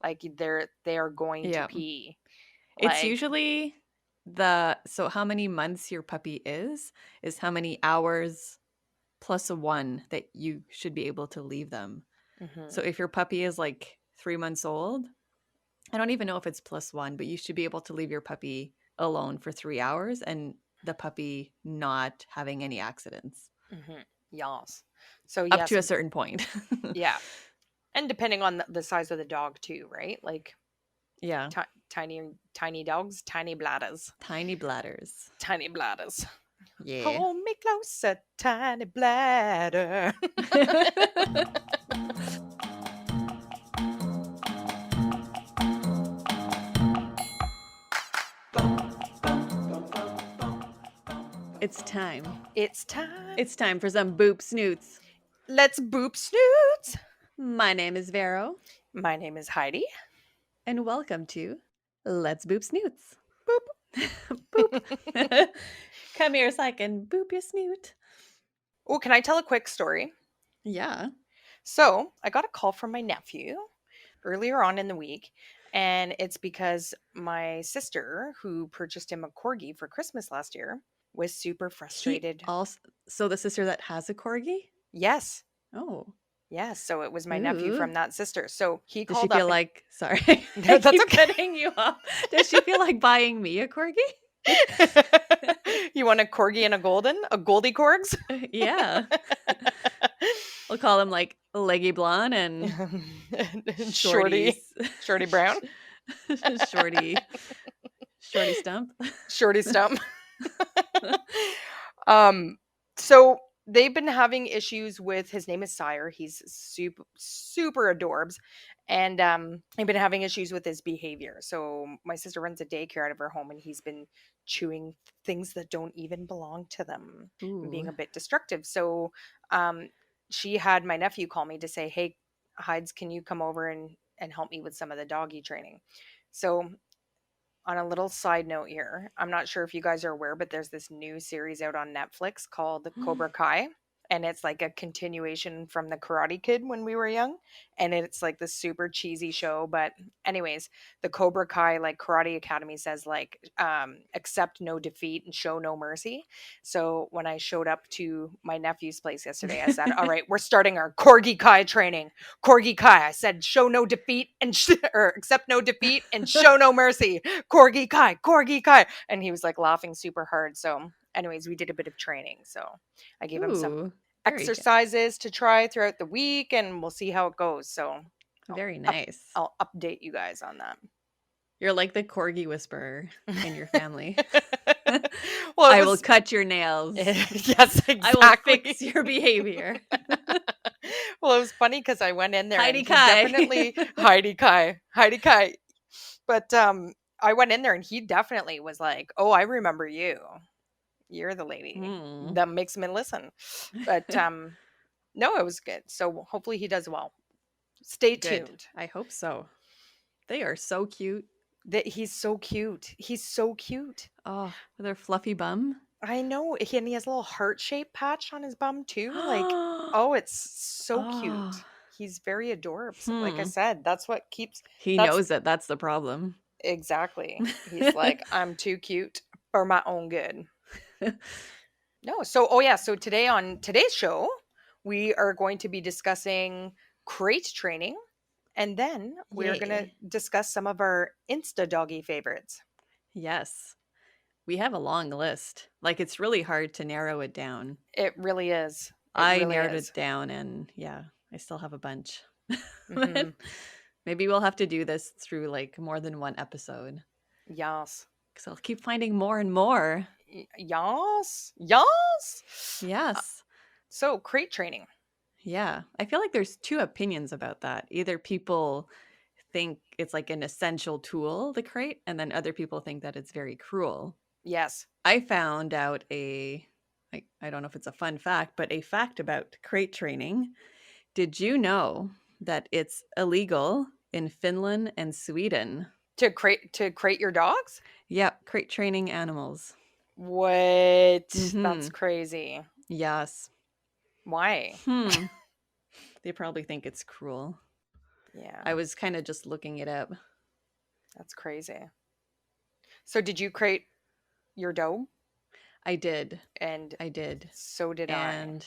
Like they are going to Yeah. pee. It's Like, usually so how many months your puppy is how many hours plus a one that you should be able to leave them. So mhm. if your puppy is like 3 months old, I don't even know if it's plus one, but you should be able to leave your puppy alone for 3 hours and the puppy not having any accidents Yes. So up yes, to a certain point. yeah. And depending on the size of the dog too, right? Like Yeah. tiny dogs, tiny bladders. Tiny bladders. Tiny bladders. Yeah. Hold me closer, tiny bladder. It's time. It's time. It's time for some boop snoots. Let's boop snoots. My name is Vero, My name is Heidi. and welcome to Let's Boop Snoots. Boop. Boop. Come here so I can boop your snoot. Oh, can I tell a quick story? Yeah. So, I got a call from my nephew earlier on in the week, and it's because my sister, who purchased him a corgi for Christmas last year, was super He frustrated. also, so the sister that has a corgi? Yes. Oh. Yes. So it was my nephew Ooh. from that sister. So he Does she called feel up and like, sorry, I that's keep okay. cutting you off. Does she feel like buying me a corgi? You want a corgi and a golden? A Goldie Corgs? Yeah. We'll call him like Leggy Blonde and Shorty. Shorty's Shorty Brown. Shorty Shorty Stump. Shorty Stump. um, so they've been having issues with his name is Sire. He's super adorbs. And they've been having issues with his behavior. So my sister runs a daycare out of her home and he's been chewing things that don't even belong to them and being Ooh. a bit destructive. So um she had my nephew call me to say, "Hey, Hides, can you come over and help me with some of the doggy training?" So on a little side note here, I'm not sure if you guys are aware, but there's this new series out on Netflix called Cobra Kai. And it's like a continuation from the Karate Kid when we were young. And it's like this super cheesy show. But, anyways, the Cobra Kai, like Karate Academy says, like, accept no defeat and show no mercy. So when I showed up to my nephew's place yesterday, I said, "All right, we're starting our Corgi Kai training. Corgi Kai." I said, "Show no defeat and or accept no defeat and show no mercy. Corgi Kai, Corgi Kai." And he was like laughing super hard. So, anyways, we did a bit of training. So I gave him some Ooh. Very good. exercises to try throughout the week and we'll see how it goes. So I'll, Very up, nice. I'll update you guys on that. You're like the corgi whisperer in your family. Well, it I will was, cut your nails. yes, I will exactly. fix your behavior. Well, it was funny because I went in there and Heidi he Kai. definitely Heidi Kai. But I went in there and he definitely was like, "Oh, I remember you. You're the lady Hmm. that makes me listen." But no, it was good. So hopefully he does well. Stay Good. tuned. I hope so. They are so cute. That he's so cute. He's so cute. Oh, with their fluffy bum. I know. And he has a little heart-shaped patch on his bum too. Like, oh, it's so Oh. cute. He's very adorbs. Like I Hmm. said, that's what keeps He that's knows that that's the problem. exactly. He's like, "I'm too cute for my own good." No. So, oh yeah, so today on today's show, we are going to be discussing crate training and then we're going Yeah. to discuss some of our Insta doggy favorites. Yes. We have a long list. Like it's really hard to narrow it down. It really is. It I really narrowed is. it down and yeah, I still have a bunch. But Mhm. maybe we'll have to do this through like more than one episode Yes. because I'll keep finding more and more. Yes. Yes. Uh, Yes. so, crate training. Yeah. I feel like there's two opinions about that. Either people think it's like an essential tool, the crate, and then other people think that it's very cruel. Yes. I found out I don't know if it's a fun fact, but a fact about crate training. Did you know that it's illegal in Finland and Sweden? To crate your dogs? Yep, crate training animals. What? That's Mhm. crazy. Yes. Why? Hmm. They probably think it's cruel. Yeah, I was kind of just looking it up. that's crazy. So did you crate your dog? I did. And I did. so did I. And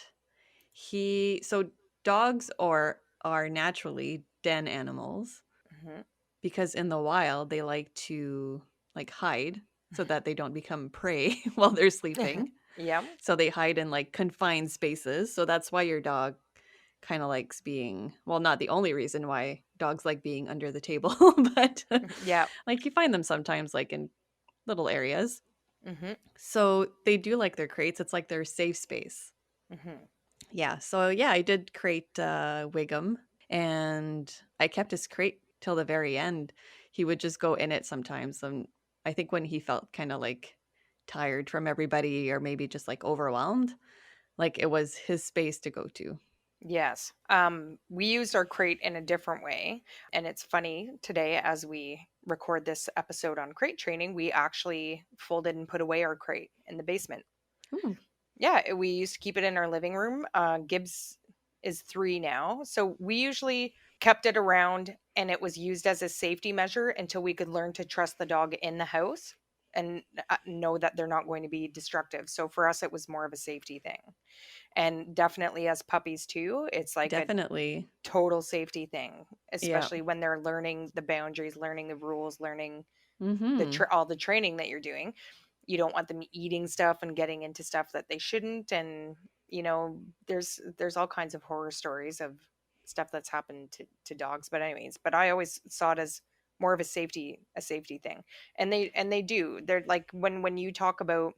so dogs are naturally den animals Hmm. because in the wild they like to like hide so that they don't become prey while they're sleeping. Yeah. So they hide in like confined spaces. So that's why your dog kind of likes being, well, not the only reason why dogs like being under the table, but Yeah. like you find them sometimes like in little areas. Hmm. So they do like their crates. It's like their safe space. Hmm. Yeah. So yeah, I did crate Wiggum, and I kept his crate till the very end. He would just go in it sometimes. And I think when he felt kind of like tired from everybody or maybe just like overwhelmed, like it was his space to go to. Yes. We used our crate in a different way. And it's funny today, as we record this episode on crate training, we actually folded and put away our crate in the basement. Ooh. Yeah, we used to keep it in our living room. Gibbs is 3 now. So we usually kept it around and it was used as a safety measure until we could learn to trust the dog in the house and know that they're not going to be destructive. So for us, it was more of a safety thing. And definitely as puppies too, it's like a Definitely. total safety thing, Yeah. especially when they're learning the boundaries, learning the rules, learning Mhm. all the training that you're doing. You don't want them eating stuff and getting into stuff that they shouldn't. And there's all kinds of horror stories of stuff that's happened to dogs. But anyways, but I always saw it as more of a safety thing. And they do. They're like when you talk about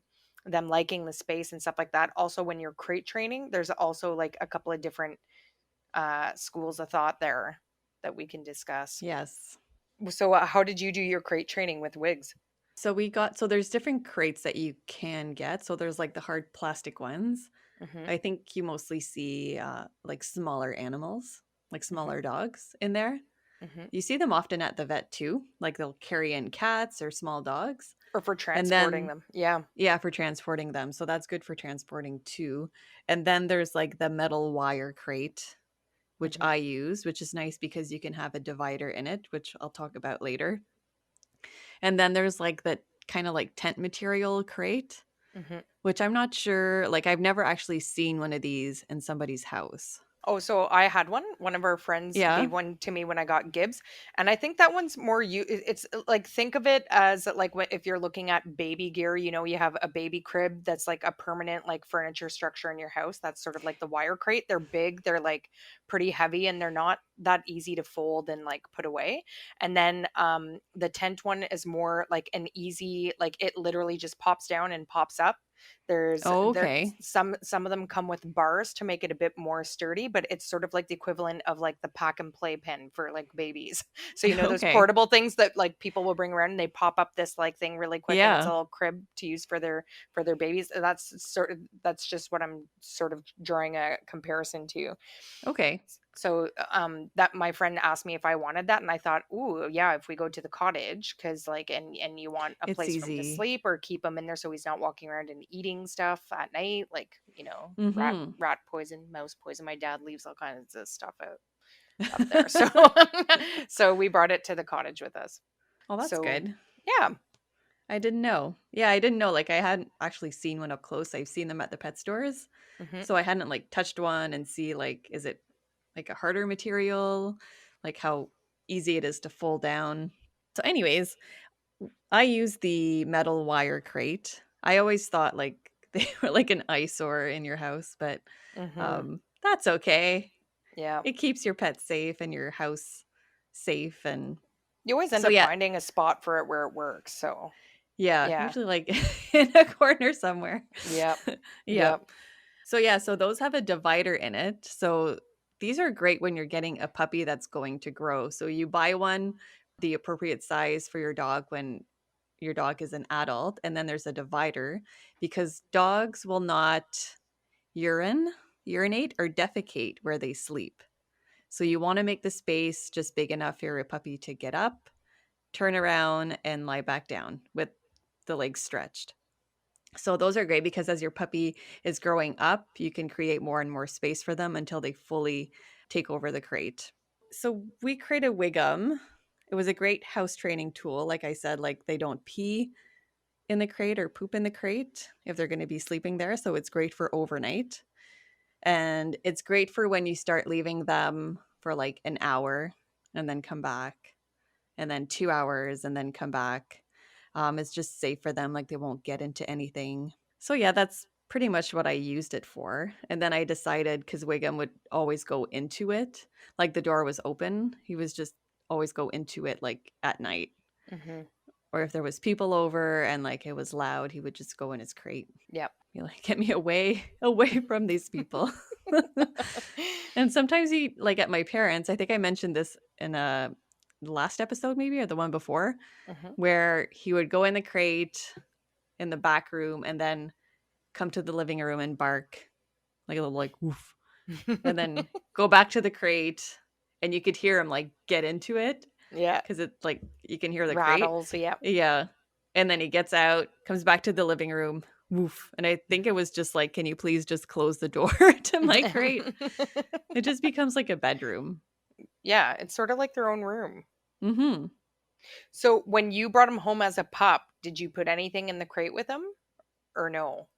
them liking the space and stuff like that. Also, when you're crate training, there's also like a couple of different schools of thought there that we can discuss. Yes. So, how did you do your crate training with wigs? So there's different crates that you can get. So there's like the hard plastic ones. Hmm. I think you mostly see like smaller animals, like Hmm. smaller dogs in there. Hmm. You see them often at the vet too. Like they'll carry in cats or small dogs. Or for And transporting then them. Yeah. yeah, for transporting them. So that's good for transporting too. And then there's like the metal wire crate, which Hmm. I use, which is nice because you can have a divider in it, which I'll talk about later. And then there's like the kind of like tent material crate, Hmm. which I'm not sure, like I've never actually seen one of these in somebody's house. Oh, so I had one. One of our friends Yeah. gave one to me when I got Gibbs, and I think that one's more it's like think of it as like if you're looking at baby gear, you have a baby crib that's like a permanent like furniture structure in your house. That's sort of like the wire crate. They're big, they're like pretty heavy, and they're not that easy to fold and like put away. And then the tent one is more like an easy, like it literally just pops down and pops up. There's Oh, there okay. some of them come with bars to make it a bit more sturdy, but it's sort of like the equivalent of like the pack and play pen for like babies. So those Okay. portable things that like people will bring around and they pop up this like thing really quick and it's a Yeah. little crib to use for their babies. That's just what I'm sort of drawing a comparison to. Okay. So that my friend asked me if I wanted that and I thought, "Ooh, yeah, if we go to the cottage cuz like and you want a It's place for him to easy. sleep or keep him in there so he's not walking around and eating stuff at night like, rat Mhm. rat poison, mouse poison. My dad leaves all kinds of stuff out up there." So so we brought it to the cottage with us. Well, that's So, good. yeah. I didn't know. Yeah, I didn't know. Like I hadn't actually seen one up close. I've seen them at the pet stores. Mhm. So I hadn't like touched one and see like is it like a harder material, like how easy it is to fold down. So anyways, I use the metal wire crate. I always thought like they were like an eyesore in your house, but Mhm. that's okay. Yeah. It keeps your pet safe and your house safe. And You always end so up yeah, finding a spot for it where it works. So, yeah, yeah. usually like in a corner somewhere. Yep. Yep. Yep. So yeah, so those have a divider in it. So these are great when you're getting a puppy that's going to grow. So you buy one the appropriate size for your dog when your dog is an adult, and then there's a divider because dogs will not urinate or defecate where they sleep. So you want to make the space just big enough for your puppy to get up, turn around, and lie back down with the legs stretched. So those are great because as your puppy is growing up, you can create more and more space for them until they fully take over the crate. So we created Wig'em. It was a great house training tool. Like I said, like they don't pee in the crate or poop in the crate if they're going to be sleeping there. So it's great for overnight. And it's great for when you start leaving them for like an hour and then come back, and then 2 hours and then come back. It's just safe for them. Like they won't get into anything. So yeah, that's pretty much what I used it for. And then I decided, because Wiggum would always go into it, like the door was open, he was just always go into it like at night. Hmm. Or if there was people over and like it was loud, he would just go in his crate. Yep. Be like, get me away, away from these people. And sometimes he, like at my parents, I think I mentioned this in a last episode maybe or the one before, Hmm. where he would go in the crate in the back room and then come to the living room and bark like a little like woof, and then go back to the crate, and you could hear him like get into it Yeah. because it's like you can hear the crate. Rattles. Yep. Yeah. And then he gets out, comes back to the living room, woof. And I think it was just like, can you please just close the door to my crate? It just becomes like a bedroom. Yeah, it's sort of like their own room. Mm-hmm. So when you brought him home as a pup, did you put anything in the crate with him or no?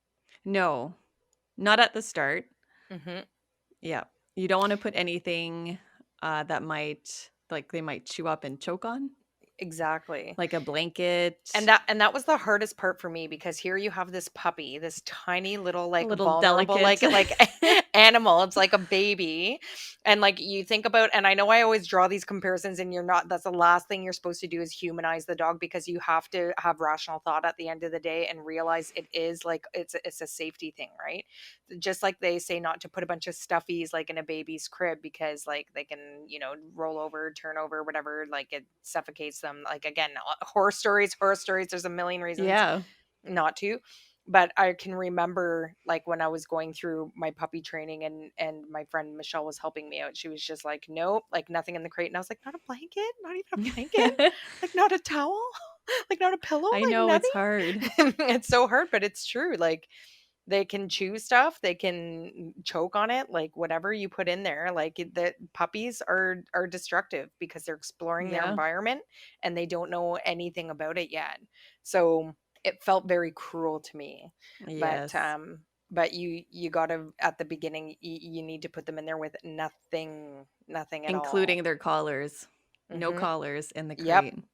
No, not at the start. Hmm. Yeah. You don't want to put anything that might, like, they might chew up and choke on, Exactly. like a And blanket, that was the hardest part for me because here you have this puppy, this tiny little a like little vulnerable delicate. like animal. It's like a baby. And like you think about, and I know I always draw these comparisons and you're not, that's the last thing you're supposed to do is humanize the dog because you have to have rational thought at the end of the day and realize it is like it's a safety thing, right? Just like they say not to put a bunch of stuffies like in a baby's crib because like they can, roll over, turn over, whatever, like it suffocates them. Like again, horror stories, there's a million reasons Yeah. not to. But I can remember like when I was going through my puppy training and my friend Michelle was helping me out. She was just like, "Nope, like nothing in the crate." And I was like, "Not a blanket? Not even a blanket? Like not a towel? Like not a pillow? I Like know it's hard. nothing?" It's so hard, but it's true. Like they can chew stuff, they can choke on it, like whatever you put in there. Like the puppies are destructive because they're exploring their Yeah. environment and they don't know anything about it yet. So it felt very cruel to me. But Yes. you got to at the beginning you need to put them in there with nothing at all. Including their collars. No Mhm. collars in the Yep, crate.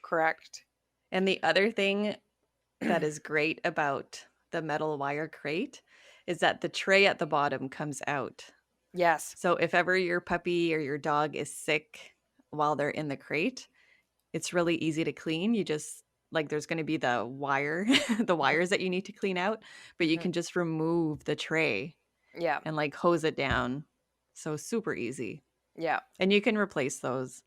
correct. And the other thing that is great about the metal wire crate is that the tray at the bottom comes out. Yes. So if ever your puppy or your dog is sick while they're in the crate, it's really easy to clean. You just, like, there's going to be the wire, the Mhm. wires that you need to clean out, but you Mhm. can just remove the tray Yeah. and like hose it down. So super easy. Yeah. And you can replace those.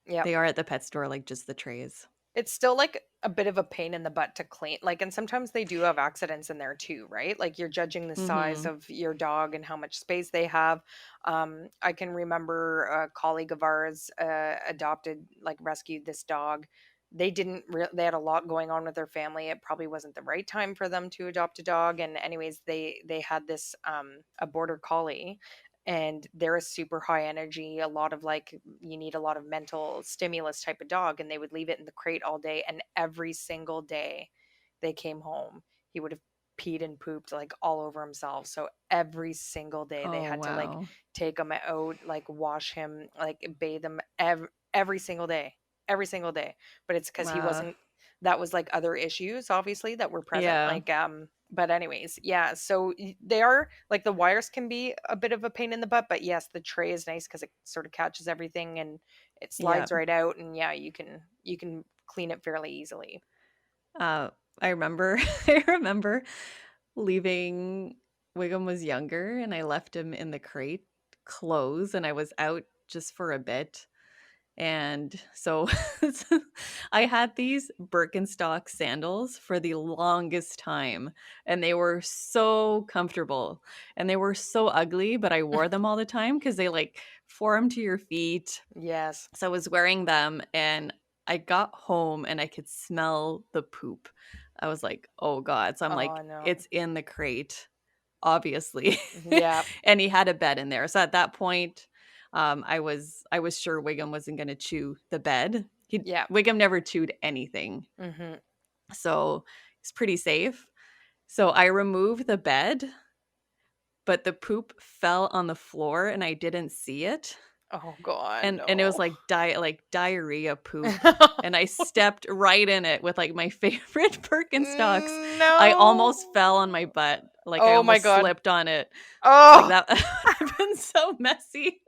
Yeah. They are at the pet store, like just the trays. It's still like a bit of a pain in the butt to clean. Like, and sometimes they do have accidents in there too, right? Like you're judging the size Mm-hmm. of your dog and how much space they have. I can remember a colleague of ours adopted, like rescued this dog. They had a lot going on with their family. It probably wasn't the right time for them to adopt a dog. And anyways, they had this a border collie, and they're a super high energy, a lot of like you need a lot of mental stimulus type of dog, and they would leave it in the crate all day, and every single day they came home he would have peed and pooped like all over himself. So every single day they Oh, had to like wow. take him out, like wash him, like bathe him every single day, every single day. But it's because he Wow. wasn't, that was like other issues obviously that were present, Yeah. like but anyways, yeah, so they are like the wires can be a bit of a pain in the butt, but yes, the tray is nice because it sort of catches everything and it Yeah. slides right out, and yeah, you can clean it fairly easily. Uh, I remember I remember leaving. Wiggum was younger and I left him in the crate closed, and I was out just for a bit. And so I had these Birkenstock sandals for the longest time, and they were so comfortable and they were so ugly, but I wore them all the time because they like form to your feet. Yes. So I was wearing them, and I got home and I could smell the poop. I was like, oh God. So I'm Oh like, no. it's in the crate, obviously. Yeah. And he had a bed in there. So at that point, I was sure Wiggum wasn't going to chew the bed. He Yeah. Wiggum never chewed anything, Mhm. so it's pretty safe. So I removed the bed, but the poop fell on the floor and I didn't see it. Oh god, And it was no. like diarrhea poop, and I stepped right in it with, like, my favorite Birkenstocks. I almost No. fell on my butt, like, I Oh my almost god. slipped on it. Like, Oh. that would have been so messy.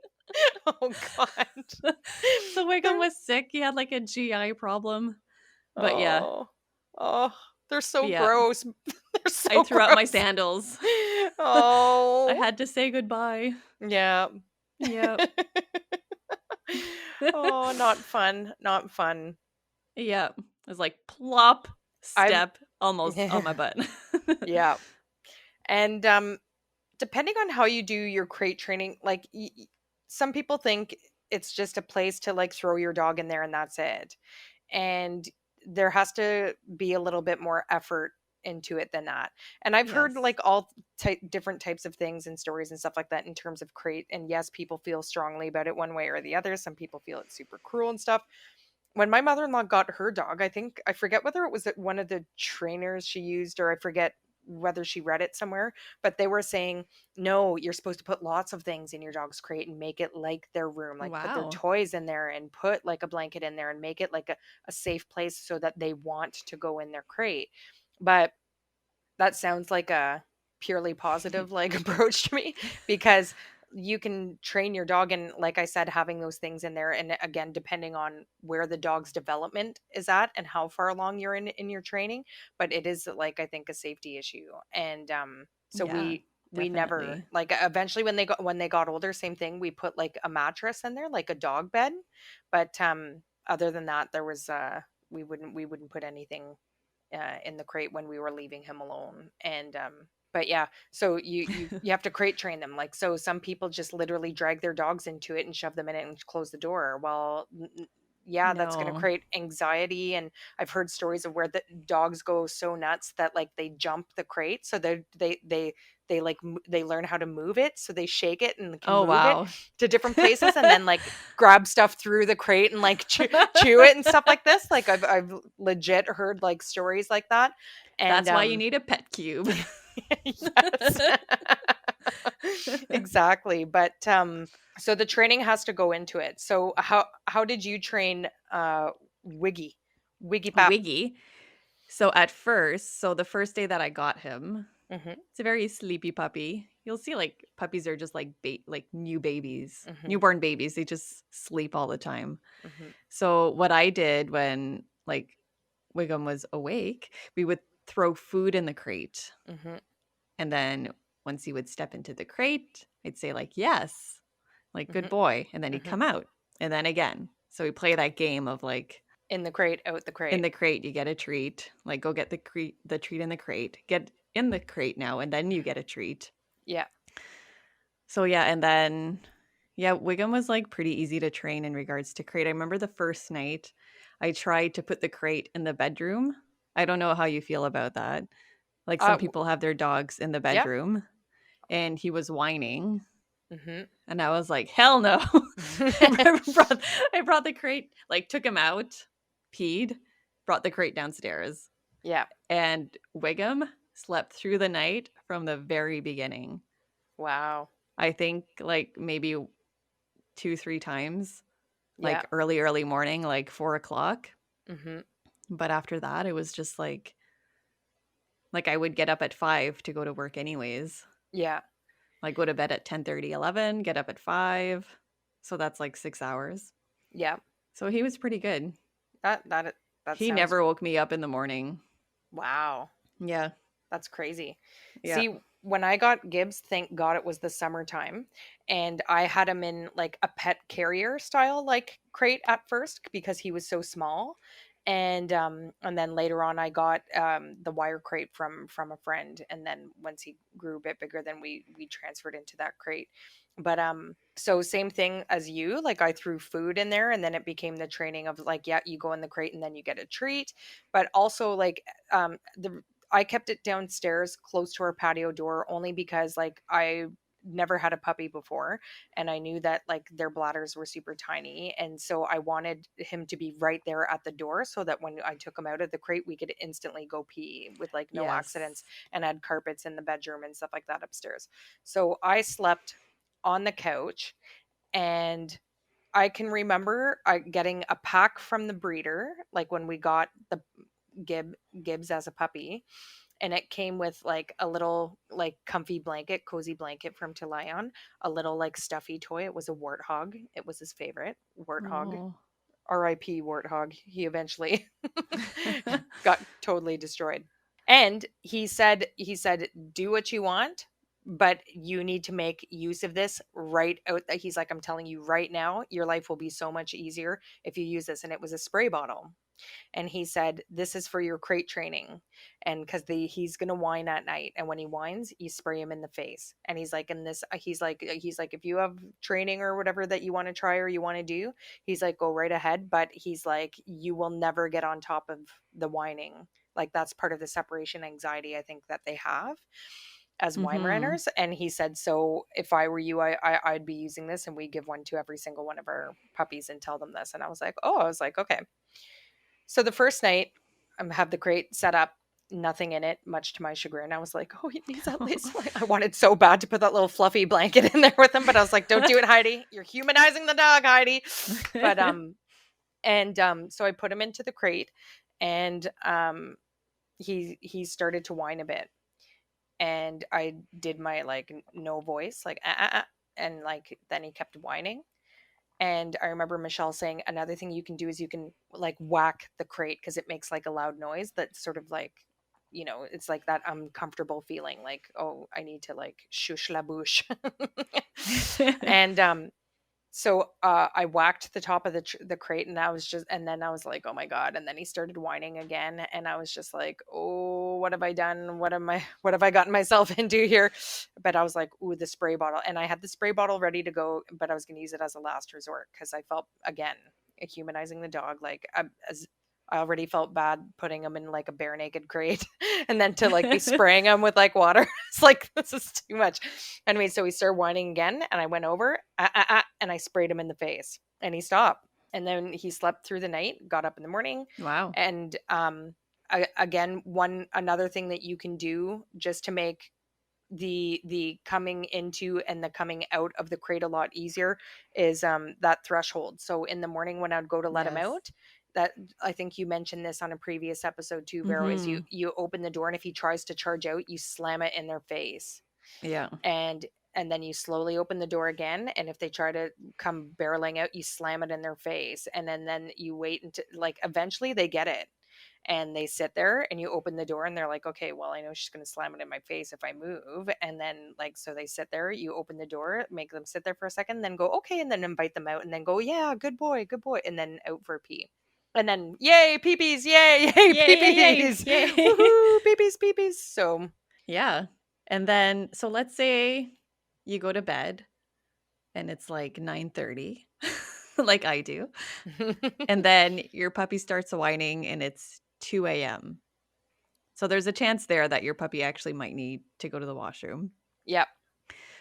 Oh god. So Wiggum They're was sick, he had, like, a GI problem. But yeah, oh. Oh, they're so yeah, gross. They're I so threw out my gross. sandals. I Oh. had to say goodbye. Yeah. Yep. Oh, not fun, not fun. Yep. It was like plop, I've step, almost on my butt. yeah. And, depending on how you do your crate training, like, some people think it's just a place to, like, throw your dog in there and that's it. And there has to be a little bit more effort into it than that. And I've heard Yes. like all different types of things and stories and stuff like that in terms of crate. And yes, people feel strongly about it one way or the other. Some people feel it's super cruel and stuff. When my mother-in-law got her dog, I think I forget whether it was at one of the trainers she used or I forget whether she read it somewhere, but they were saying, "No, you're supposed to put lots of things in your dog's crate and make it like their room, like put their Wow. toys in there and put like a blanket in there and make it like a safe place so that they want to go in their crate." But that sounds like a purely positive, like, approach to me because you can train your dog and, like I said, having those things in there and again, depending on where the dog's development is at and how far along you're in your training, but it is, like, I think a safety issue, and, so Yeah, we never definitely. like, eventually, when they got older, same thing, we put, like, a mattress in there, like a dog bed, but, other than that, there was, we wouldn't put anything in the crate when we were leaving him alone. And but yeah, so you have to crate train them. Like so, some people just literally drag their dogs into it and shove them in it and close the door. Well, yeah, that's going to No. create anxiety. And I've heard stories of where the dogs go so nuts that like they jump the crate, so they like they learn how to move it, so they shake it and can Oh, move it wow. to different places, and then like grab stuff through the crate and like chew it and stuff like this. Like I've legit heard like stories like that. And That's why you need a pet cube. yes. Exactly. But so the training has to go into it. So how did you train Wiggy? Wiggy Pap. Wiggy. So at first, the first day that I got him, Mhm. it's a very sleepy puppy. You'll see like puppies are just like like new babies, Mhm. newborn babies. They just sleep all the time. Mhm. So what I did when like Wiggum was awake, we would throw food in the crate. Mhm. And then once he would step into the crate, I'd say like, "Yes." Like, "Good Mhm. boy." And then he'd Mhm. come out. And then again. So we play that game of like In the crate, out the in crate. the crate you get a treat. Like go get the treat in the crate. Get in the crate now and then you get a treat. Yeah. So yeah, and then yeah, Wiggum was like pretty easy to train in regards to crate. I remember the first night I tried to put the crate in the bedroom. I don't know how you feel about that. Like some W- people have their dogs in the yeah. bedroom and he was whining Mhm. and I was like, "Hell no." I brought the crate, like took him out, peed, brought the crate downstairs. Yeah. And Wiggum slept through the night from the very beginning. Wow. I think like maybe 2, 3 times, Yeah. like early morning, like 4 o'clock. Mhm. But after that, it was just like I would get up at 5 to go to work anyways. Yeah. Like go to bed at 10:30, 11, get up at 5. So that's like 6 hours. Yeah. So he was pretty good. That He sounds never woke me up in the morning. wow. Yeah. That's crazy. Yeah. See, when I got Gibbs, thank God it was the summertime, and I had him in like a pet carrier style like crate at first because he was so small. And then later on I got the wire crate from a friend, and then once he grew a bit bigger then we transferred into that crate. But so same thing as you, like I threw food in there and then it became the training of like yeah, you go in the crate and then you get a treat. But also like the I kept it downstairs close to our patio door only because like I never had a puppy before, and I knew that like their bladders were super tiny, and so I wanted him to be right there at the door so that when I took him out of the crate we could instantly go pee with like no accidents, Yes. and had carpets in the bedroom and stuff like that upstairs. So I slept on the couch, and I can remember getting a pack from the breeder, like when we got the Gib Gibbs as a puppy, and it came with like a little like comfy blanket, cozy blanket for him to lie on, a little like stuffy toy. It was a warthog. It was his favorite warthog. Oh. R.I.P. Warthog. He eventually got totally destroyed. And he said do what you want, but you need to make use of this right out. He's like, I'm telling you right now, your life will be so much easier if you use this. And it was a spray bottle, and he said this is for your crate training, and because the he's gonna whine at night, and when he whines you spray him in the face. And he's like, in this he's like if you have training or whatever that you want to try or you want to do, he's like, go right ahead, but he's like, you will never get on top of the whining. Like that's part of the separation anxiety I think that they have as Mhm. Weimaraners. And he said, so if I were you, I'd be using this, and we give one to every single one of our puppies and tell them this. And I was like, oh, I was like, okay. So the first night, have the crate set up, nothing in it, much to my chagrin. I was like, "Oh, he needs at least like." I wanted so bad to put that little fluffy blanket in there with him, but I was like, "Don't do it, Heidi. You're humanizing the dog, Heidi." But so I put him into the crate, and he started to whine a bit, and I did my like no voice, like and like then he kept whining. And I remember Michelle saying another thing you can do is you can like whack the crate because it makes like a loud noise that sort of like, it's like that uncomfortable feeling like, oh, I need to like shush la bouche. And so I whacked the top of the crate, and then I was like, oh my God. And then he started whining again. And I was just like, oh, what have I done? What have I gotten myself into here? But I was like, ooh, the spray bottle. And I had the spray bottle ready to go, but I was going to use it as a last resort because I felt, again, humanizing the dog. Like, as I already felt bad putting him in like a bare naked crate and then to like be spraying him with like water. It's like, this is too much. Anyway, so he started whining again, and I went over, and I sprayed him in the face, and he stopped. And then he slept through the night, got up in the morning, Wow. and again, one another thing that you can do just to make the coming into and the coming out of the crate a lot easier is that threshold. So in the morning when I'd go to let him Yes. out, that I think you mentioned this on a previous episode too, Vero, is you Mhm. you open the door, and if he tries to charge out, you slam it in their face. Yeah. And then you slowly open the door again, and if they try to come barreling out, you slam it in their face, and then you wait until like eventually they get it, and they sit there, and you open the door, and they're like, okay, well, I know she's going to slam it in my face if I move. And then like, so they sit there, you open the door, make them sit there for a second, then go okay, and then invite them out, and then go, yeah, good boy, and then out for a pee. And then yay peepees, yay yay Yay, yay, yay. peepees, Yay. woohoo, peepees. So Yeah. And then so let's say you go to bed and it's like 9:30 like I do. And then your puppy starts whining and it's 2 a.m. So there's a chance there that your puppy actually might need to go to the washroom. yep.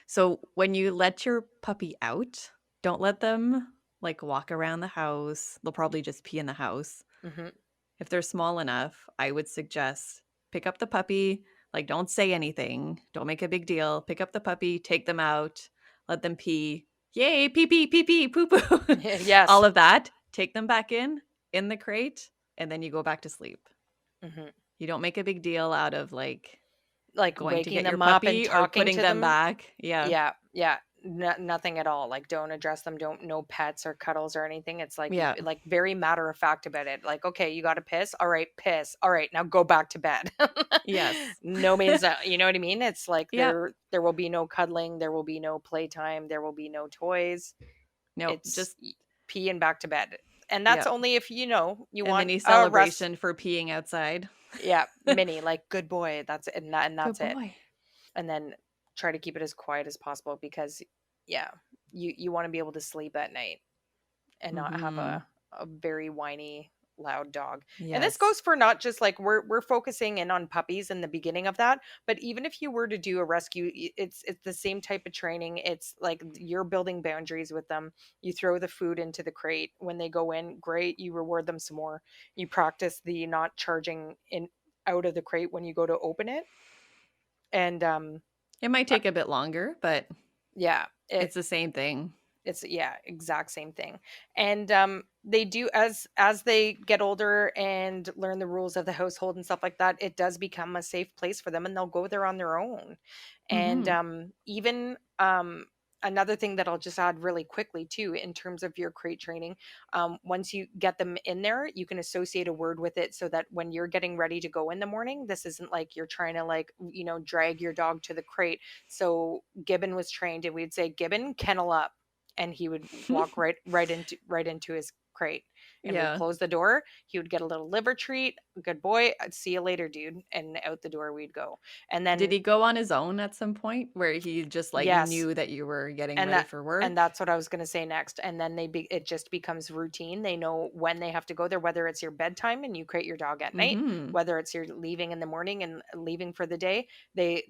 So when you let your puppy out, don't let them like walk around the house. They'll probably just pee in the house. Hmm. If they're small enough, I would suggest pick up the puppy, like don't say anything, don't make a big deal. Pick up the puppy, take them out, let them pee. Yay, pee pee, poo poo. Yes. All of that. Take them back in the crate, and then you go back to sleep. Hmm. You don't make a big deal out of like Like going to waking get your them up and puppy or talking putting to them them. back. Yeah. Yeah, yeah. Nothing at all. Like don't address them. Don't no pets or cuddles or anything. It's like Yeah. like very matter of fact about it. Like okay, you got to piss. All right, piss. All right, now go back to bed. Yes. No means that. You know what I mean? It's like Yeah. there will be no cuddling. There will be no playtime. There will be no toys. No, It's just pee and back to bed. And that's yeah. only if you A want mini a rest. celebration for peeing outside. Yeah, mini like good boy. That's it, and Good that's it. boy. And then try to keep it as quiet as possible because yeah, you want to be able to sleep at night and not have Mhm. a very whiny. loud dog. And this Yes. goes for not just like we're focusing in on puppies in the beginning of that, but even if you were to do a rescue, it's the same type of training. It's like you're building boundaries with them. You throw the food into the crate when they go in, great, you reward them some more. You practice the not charging in out of the crate when you go to open it. And It might uh, take a bit longer, but yeah, it's the same thing. it's yeah, exact same thing. And they do, as they get older and learn the rules of the household and stuff like that, it does become a safe place for them and they'll go there on their own. And Mhm. even another thing that I'll just add really quickly too, in terms of your crate training, once you get them in there, you can associate a word with it so that when you're getting ready to go in the morning, this isn't like you're trying to like, drag your dog to the crate. So Gibbon was trained and we'd say, Gibbon, kennel up, and he would walk right into his crate, and we'd Yeah. close the door. He would get a little liver treat. Good boy. I'd see you later, dude. And out the door we'd go. And Did then he go on his own at some point where he just, like, yes, knew that you were getting and ready that for and work? that's what I was going to say next. And then it just becomes routine. They know when they have to go there, whether it's your bedtime and you crate your dog at night, Mhm. whether it's you're leaving in the morning and leaving for the day. They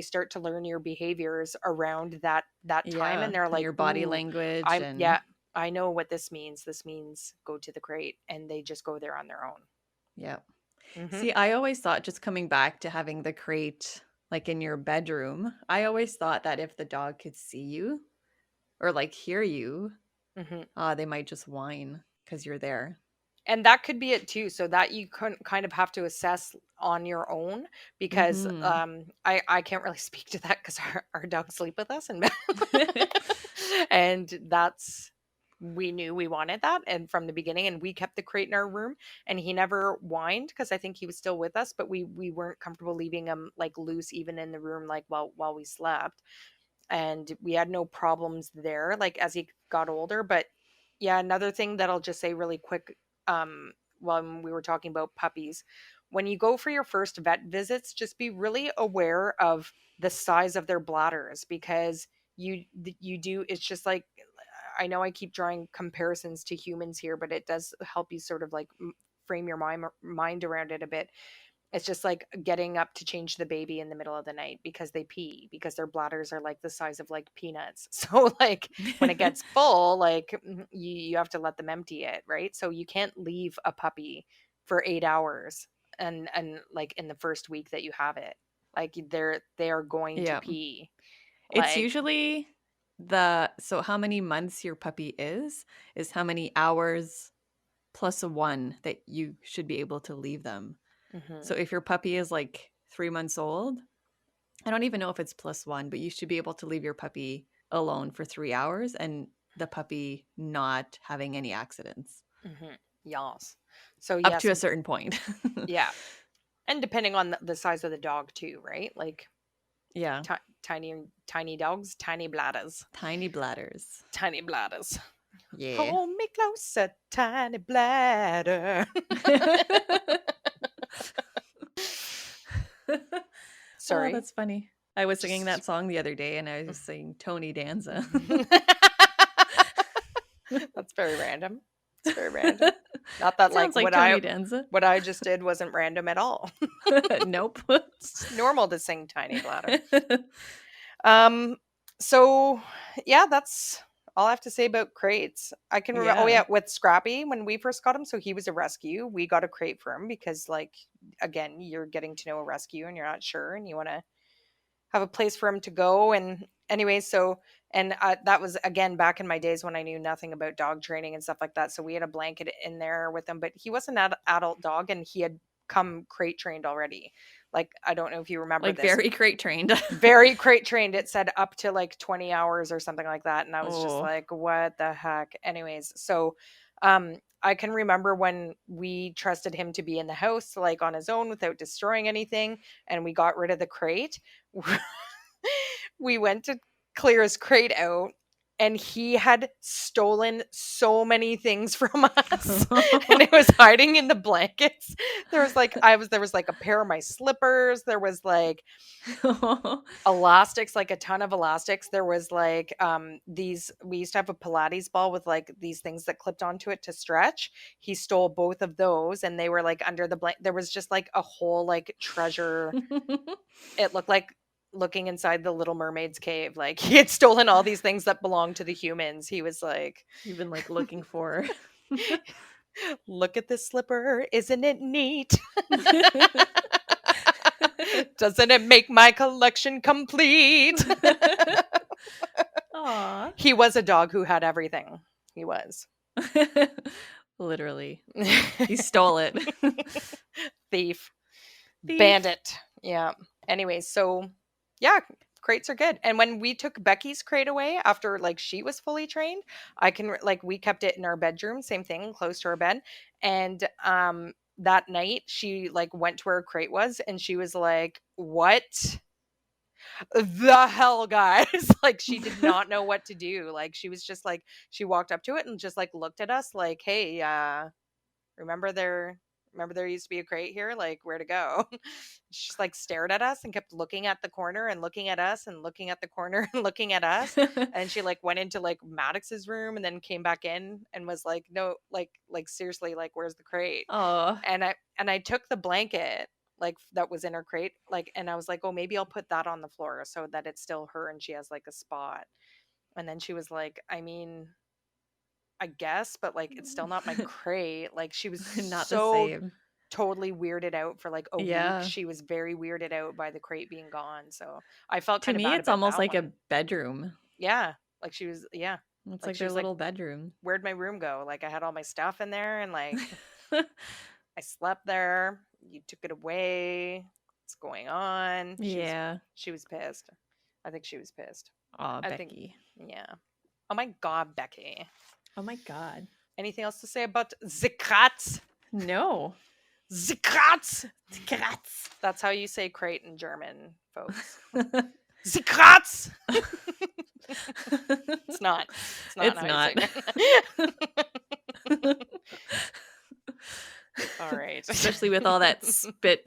start to learn your behaviors around that time, and Yeah, they're and like, your body ooh, language I'm yeah, and I know what this means. This means go to the crate, and they just go there on their own. yeah. Hmm. See, I always thought just coming back to having the crate, like, in your bedroom, I always thought that if the dog could see you or, like, hear you, Hmm. they might just whine because 'cause you're there. And that could be it too, so that you kind of have to assess on your own, because Mhm. I can't really speak to that because our dogs sleep with us and and that's we knew we wanted that, and from the beginning, and we kept the crate in our room, and he never whined because I think he was still with us, but we weren't comfortable leaving him like loose even in the room, like while we slept. And we had no problems there like as he got older. But yeah, another thing that I'll just say really quick, when we were talking about puppies, when you go for your first vet visits, just be really aware of the size of their bladders, because you do, it's just like, I know I keep drawing comparisons to humans here, but it does help you sort of like frame your mind around it a bit. It's just like getting up to change the baby in the middle of the night because they pee, because their bladders are like the size of like peanuts. So like when it gets full, like you have to let them empty it, right? So you can't leave a puppy for 8 hours and like in the first week that you have it. Like they are going to Yeah. pee. It's Like usually so how many months your puppy is how many hours plus a 1 that you should be able to leave them. So mhm, if your puppy is, like, 3 months old, I don't even know if it's plus 1, but you should be able to leave your puppy alone for 3 hours and the puppy not having any accidents. mhm, yes. So Up to yes, a certain point. yeah. And depending on the size of the dog too, right? Like Yeah. tiny dogs, tiny bladders. Tiny bladders. Tiny bladders. Yeah. Hold me closer, tiny bladder. Oh, Sorry. that's funny. I was singing Just that song the other day, and I was singing Tony Danza. that's very random. It's very random. Not that like Sounds like Tony Danza. what I just did wasn't random at all. Nope. It's normal to sing tiny bladder. Um, so yeah, that's all I have to say about crates. I can remember. Oh Yeah. yeah, with Scrappy when we first got him, so he was a rescue. We got a crate for him because, like, again, you're getting to know a rescue and you're not sure, and you want to have a place for him to go. And anyway, so and that was again back in my days when I knew nothing about dog training and stuff like that. So we had a blanket in there with him, but he was an adult dog, and he had come crate trained already. Like I don't know if you remember Like, this, very crate trained. very crate trained. It said up to like 20 hours or something like that. And I was just Oh, like, what the heck? Anyways, so I can remember when we trusted him to be in the house, like on his own without destroying anything, and we got rid of the crate. We went to clear his crate out. and he had stolen so many things from us, and it was hiding in the blankets. There was like a pair of my slippers, there was like elastics, like a ton of elastics. There was like these, we used to have a Pilates ball with like these things that clipped onto it to stretch. He stole both of those, and they were like under the blanket. There was just like a whole like treasure. It looked like looking inside the Little Mermaid's cave. Like he had stolen all these things that belonged to the humans. He was like, You've been like looking for. "Look at this slipper, isn't it neat? Doesn't it make my collection complete?" Aw. He was a dog who had everything. He was. Literally. He stole it. Thief. Thief. Bandit. Yeah. Anyways, so yeah, crates are good. And when we took Becky's crate away after like she was fully trained, like we kept it in our bedroom, same thing, close to our bed. And that night she like went to where her crate was and she was like, "What the hell, guys?" Like she did not know what to do. Like she was just like, she walked up to it and just like looked at us like, "Hey, remember there used to be a crate here, like where to go?" She just like stared at us and kept looking at the corner and looking at us and looking at the corner and looking at us. And she like went into like Maddox's room and then came back in and was like, "No, like seriously, like where's the crate?" Oh. And I took the blanket like that was in her crate, like, and I was like, "Oh, maybe I'll put that on the floor so that it's still her and she has like a spot." And then she was like, "I mean, I guess, but like it's still not my crate." Like she was Not the so same. totally weirded out for like a week. Yeah. She was very weirded out by the crate being gone. So I felt To kind of me, bad it's about almost that like one. a bedroom. Yeah. Like she was, yeah. It's Like like she their was like, little bedroom. "Where'd my room go?" Like I had all my stuff in there and like I slept there. You took it away. What's going on? Yeah. She was pissed. I think she was pissed. Aw, I think, Becky. yeah. Oh my God, Becky. Oh my God. Anything else to say about the crats? No. The crats. Kratz. That's how you say crate in German, folks. The crats. It's not. It's not It's how you say not. it. All right. Especially with all that spit.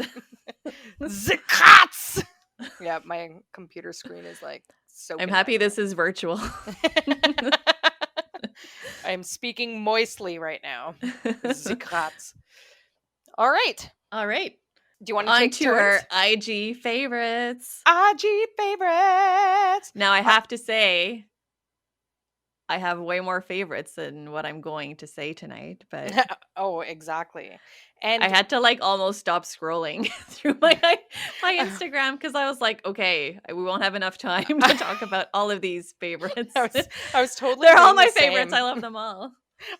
The crats. Yeah, my computer screen is like I'm soaking happy wet. this is virtual. I'm speaking moistly right now. The crats. All right. All right. Do you want to On take to turns? our IG favorites. IG favorites. Now, I have to say, I have way more favorites than what I'm going to say tonight, but Oh, exactly. I And had to like almost stop scrolling through my Instagram because I was like, okay, we won't have enough time to talk about all of these favorites. I was totally They're all doing my the favorites. same. I love them all.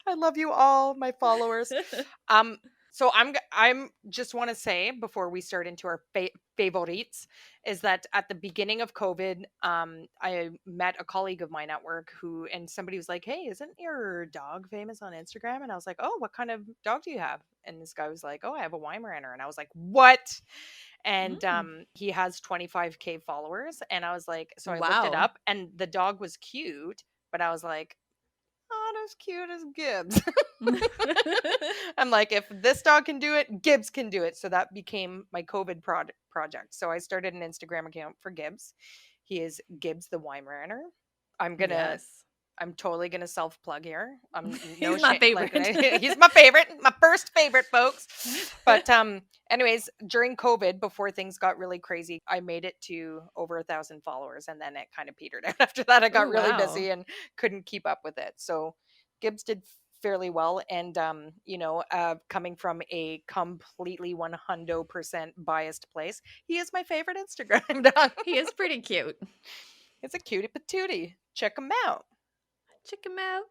I love you all, my followers. Um, so I'm just want to say before we start into our favorites is that at the beginning of COVID, I met a colleague of mine at work who, and somebody was like, "Hey, isn't your dog famous on Instagram?" And I was like, "Oh, what kind of dog do you have?" And this guy was like, "Oh, I have a Weimaraner." And I was like, "What?" And Mm. he has 25K followers. And I was like, so I looked it Wow. up, and the dog was cute, but I was like, not as cute as Gibbs. I'm like, if this dog can do it, Gibbs can do it. So that became my COVID project. So I started an Instagram account for Gibbs. He is Gibbs the Weimaraner. I'm gonna Yes. I'm totally gonna self plug here. I'm no He's my shame. Like favorite. he's my favorite, my first favorite, folks. But anyways, during COVID, before things got really crazy, I made it to over 1,000 followers, and then it kind of petered out. After that, I Oh, got really wow. busy and couldn't keep up with it. So Gibbs did fairly well, and coming from a completely 100% biased place, he is my favorite Instagram dog. He is pretty cute. It's a cutie patootie. Check him out. Check him out.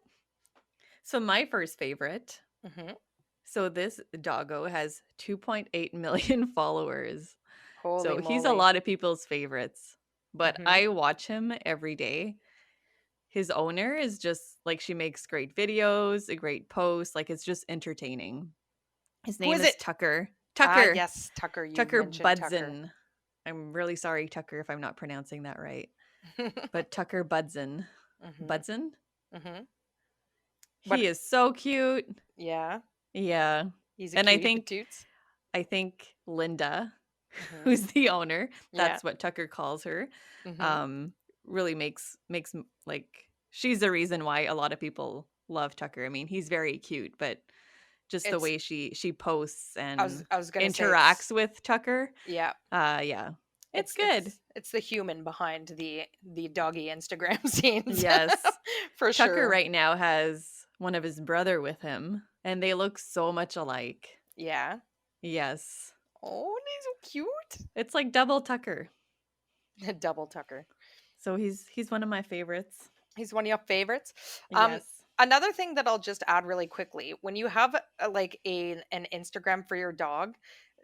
So my first favorite. Hmm. So this doggo has 2.8 million followers. Holy So he's a moly. lot of people's favorites. But Hmm. I watch him every day. His owner is just like she makes great videos, a great post, like it's just entertaining. His Who name is is it? Tucker. Ah, Tucker. yes, Tucker. You Tucker mentioned Tucker. Budson. I'm really sorry, Tucker, if I'm not pronouncing that right. But Tucker Budson. Mhm. Budson. Mhm. He What? is so cute. Yeah. Yeah. He's a And I cutie think patoots. I think Linda, Mhm. who's the owner, Yeah. that's what Tucker calls her, Mhm. um, really makes like she's the reason why a lot of people love Tucker. I mean, he's very cute, but just the It's way she posts and I was gonna say interacts with Tucker, yeah. yeah. It's It's good. the human behind the doggy Instagram scenes Yes. for Tucker sure. right now has one of his brother with him, and they look so much alike. Yeah. Yes. Oh, he's so cute. It's like double Tucker. Double Tucker. So he's one of my favorites. He's one of your favorites. Um, Yes. Another thing that I'll just add really quickly, when you have like an Instagram for your dog,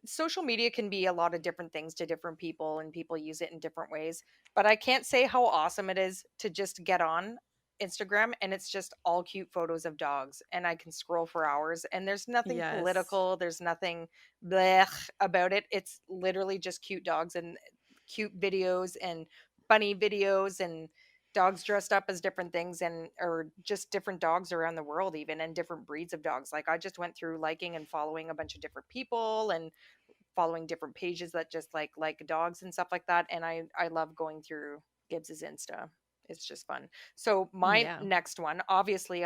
social media can be a lot of different things to different people, and people use it in different ways. But I can't say how awesome it is to just get on Instagram and it's just all cute photos of dogs, and I can scroll for hours. And there's nothing Yes. political, there's nothing blech about it. It's literally just cute dogs and cute videos and funny videos and dogs dressed up as different things, and or just different dogs around the world even, and different breeds of dogs. Like I just went through liking and following a bunch of different people and following different pages that just like dogs and stuff like that, and I love going through Gibbs's Insta. It's just fun. So my Yeah. next one, obviously,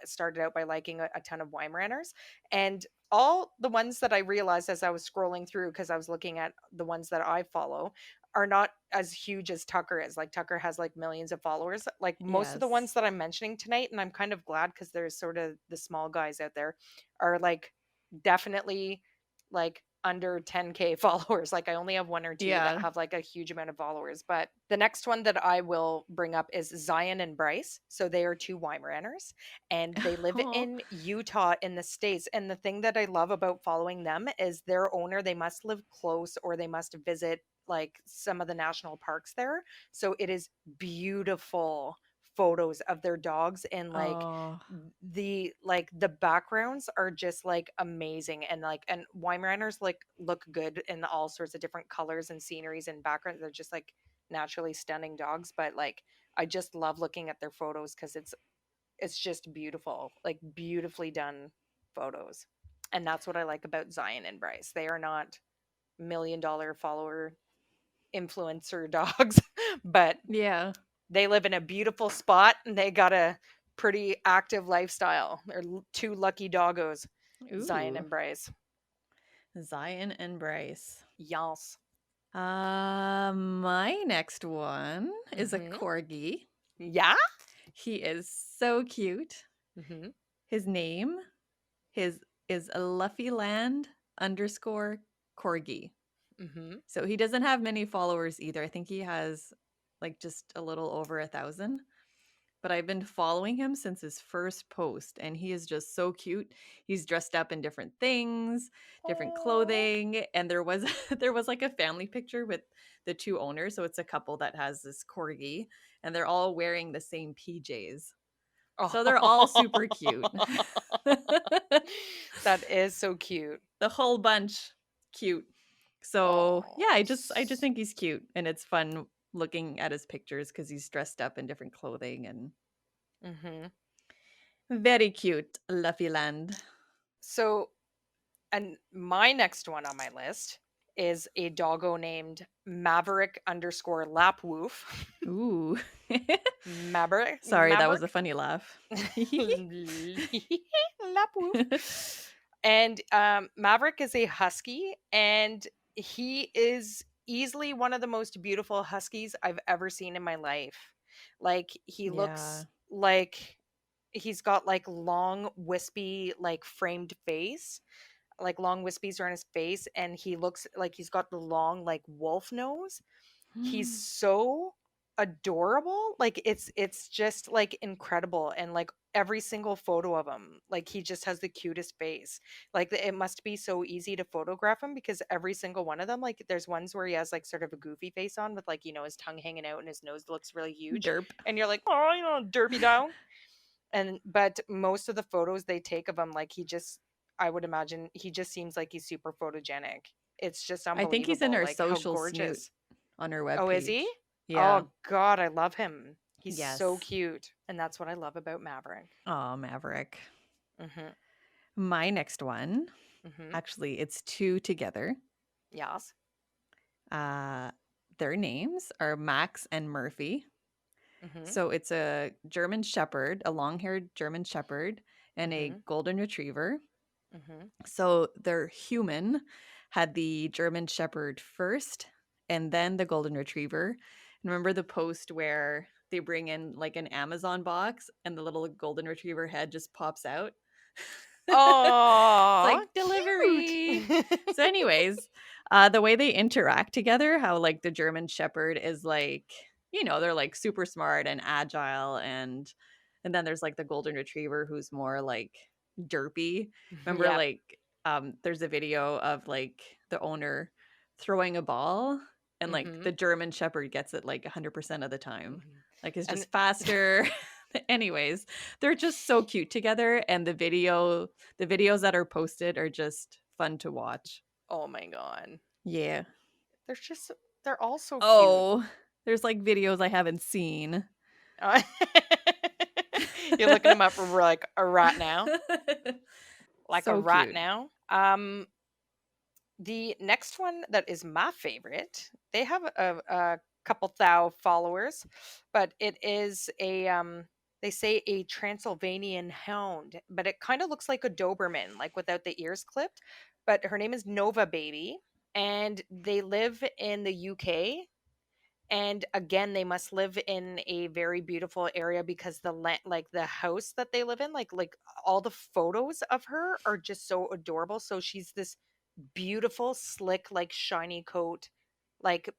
started out by liking a ton of Weimaraners, and all the ones that I realized as I was scrolling through, because I was looking at the ones that I follow, are not as huge as Tucker is. Like Tucker has like millions of followers. Like most of the ones Yes. that I'm mentioning tonight, and I'm kind of glad because there's sort of the small guys out there, are like definitely like under 10K followers. Like I only have one or two that Yeah. have like a huge amount of followers. But the next one that I will bring up is Zion and Bryce. So they are two Weimaraners and they live Oh. in Utah in the States. And the thing that I love about following them is their owner, they must live close or they must visit like some of the national parks there. So it is beautiful photos of their dogs, and like Oh. the backgrounds are just like amazing, and like and Weimaraners like look good in all sorts of different colors and sceneries and backgrounds. They're just like naturally stunning dogs, but like I just love looking at their photos because it's just beautiful, like beautifully done photos. And that's what I like about Zion and Bryce. They are not $1 million follower influencer dogs, but Yeah. they live in a beautiful spot and they got a pretty active lifestyle. They're two lucky doggos, Zion Ooh. and Bryce. Zion and Bryce. Yas. My next one is a Mm-hmm. corgi. Yeah. He is so cute. Mm-hmm. His name his is Luffyland underscore corgi. Mm-hmm. So he doesn't have many followers either. I think he has like just a little over 1,000. But I've been following him since his first post, and he is just so cute. He's dressed up in different things, different Oh. clothing, and there was there was like a family picture with the two owners. So it's a couple that has this corgi, and they're all wearing the same PJs. So they're all super cute. That is so cute. The whole bunch cute. So yeah, Oh. I just think he's cute, and it's fun looking at his pictures because he's dressed up in different clothing and Mm-hmm. very cute, Luffyland. So, and my next one on my list is a doggo named Maverick underscore Lapwoof. Ooh. Maverick. Sorry, that was a Maverick. funny laugh. Lapwoof. And Maverick is a husky, and he is easily one of the most beautiful huskies I've ever seen in my life. Like he looks Yeah. like he's got like long wispy like framed face, like long wispies around his face, and he looks like he's got the long like wolf nose. He's so adorable. Like it's just like incredible, and like every single photo of him, like he just has the cutest face. Like it must be so easy to photograph him because every single one of them, like there's ones where he has like sort of a goofy face on with like, you know, his tongue hanging out and his nose looks really huge, Derp. and you're like, oh, you know, derpy down. And but most of the photos they take of him, like he just, I would imagine he just seems like he's super photogenic. It's just I think he's in unbelievable our like how social snoot gorgeous. on our Oh, is he? webpage. Yeah. Oh god, I love him. He's so Yes. cute, and that's what I love about Maverick. Oh, Maverick. Mhm. My next one, Mhm. actually, it's two together. Yes. Uh, their names are Max and Murphy. Mhm. So it's a German Shepherd, a long haired German Shepherd, and a Mhm. Golden Retriever. Mhm. So their human had the German Shepherd first and then the Golden Retriever. And remember the post where they bring in like an Amazon box and the little Golden Retriever head just pops out? It's Oh, like cute. delivery. So, anyways, the way they interact together, how like the German Shepherd is like, they're like super smart and agile, and then there's like the Golden Retriever who's more like derpy. Remember, Yep. like, there's a video of like the owner throwing a ball, and like the Mhm. German Shepherd gets it like 100% of the time. Mhm. Like it's And just faster. Anyways, they're just so cute together, and the videos that are posted are just fun to watch. oh my god. Yeah. They're just they're all so cute. Oh, there's like videos I haven't seen. Uh, You're looking them up for like a rat now? Like a So rat cute. now? The next one that is my favorite, they have a couple thou followers, but it is they say a Transylvanian hound, but it kind of looks like a Doberman, like without the ears clipped. But her name is Nova Baby, and they live in the UK. And again, they must live in a very beautiful area because like the house that they live in, like all the photos of her are just so adorable. So she's this beautiful, slick, like shiny coat. Like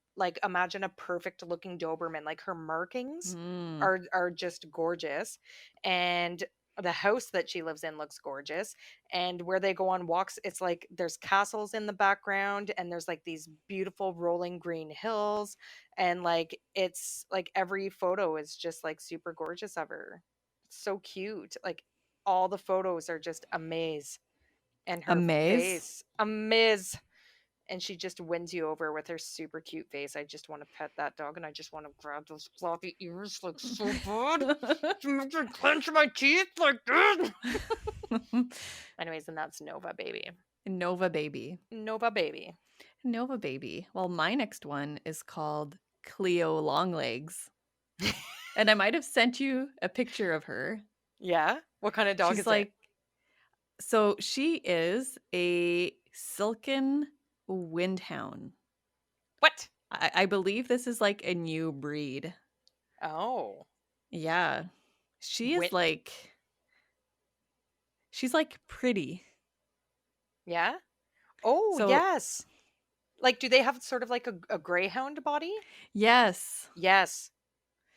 imagine a perfect looking Doberman. Like her markings Mm. are just gorgeous. And the house that she lives in looks gorgeous. And where they go on walks, it's like there's castles in the background and there's like these beautiful rolling green hills. And like it's like every photo is just like super gorgeous of her. It's so cute. Like all the photos are just amaze and A her maze. face amaze, and she just wins you over with her super cute face. I just want to pet that dog and I just want to grab those floppy ears like so bad to make me clench my teeth like this. Anyways, and that's Nova Baby. Nova Baby. Nova Baby. Nova Baby. Well, my next one is called Cleo Longlegs. And I might have sent you a picture of her. Yeah, what kind of dog She's is it? like, so she is a silken windhound. What? I believe this is like a new breed. Oh, Yeah. She is wit. like, she's like pretty. Yeah. Oh So, yes. Like, do they have sort of like a greyhound body? yes. Yes.